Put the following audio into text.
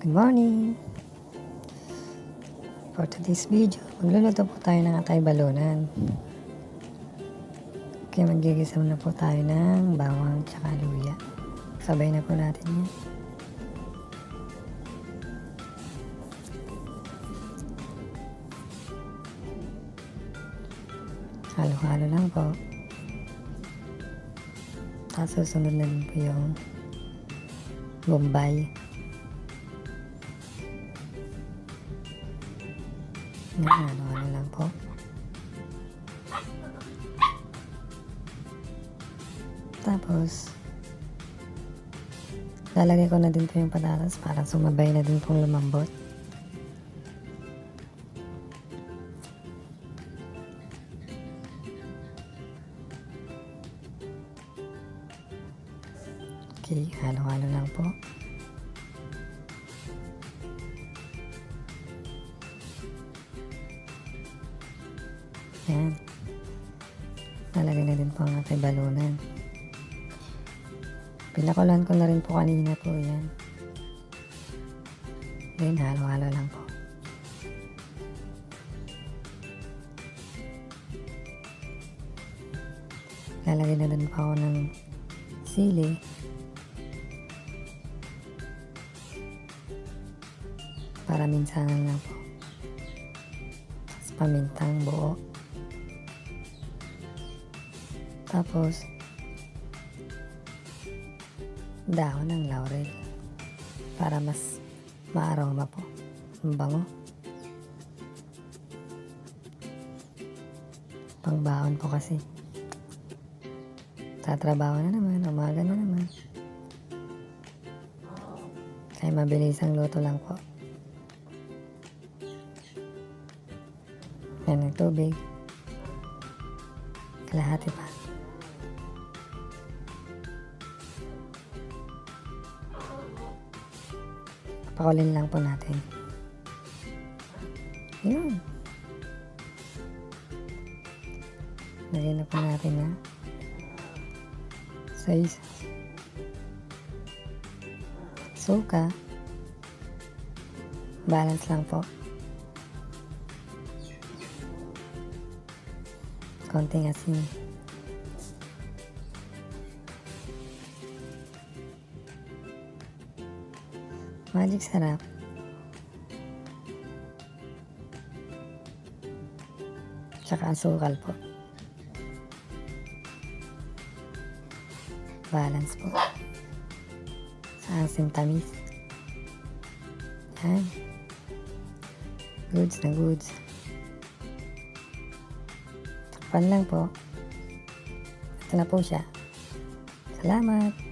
Good morning! For today's video, magluluto po tayo ng atay balunan. Okay, magigisa na po tayo ng bawang tsaka luya. Sabay na po natin yan. Halo-halo lang po. Tapos susunod na din po yung bombay. Halo-halo lang po. Tapos lalagay ko na din po yung patatas para sumabay na din pong lumambot. Okay, halo-halo lang po. Yan. Lalagay na din po ang atay balunan. Pinakulan ko na rin po kanina po yan. Then, halo-halo lang po. Lalagay na din po ako ng sili. Para minsanan lang po. Tapos pamintang buo. Tapos dahon ng laurel para mas maaroma po. Ang bango. Pangbaon po kasi. Tatrabaho na naman, umaga na naman. Kaya mabilis ang luto lang po. Yan ang tubig. Kalahati pa. Pakulin lang po natin. Yun. Lagyan na po natin na size. Suka. Balance lang po. Konting asin. Magic sarap. Tsaka asukal po. Balance po. Sa asim tamis. Yan. Goods na goods. Takpan lang po. Ito na po siya. Salamat!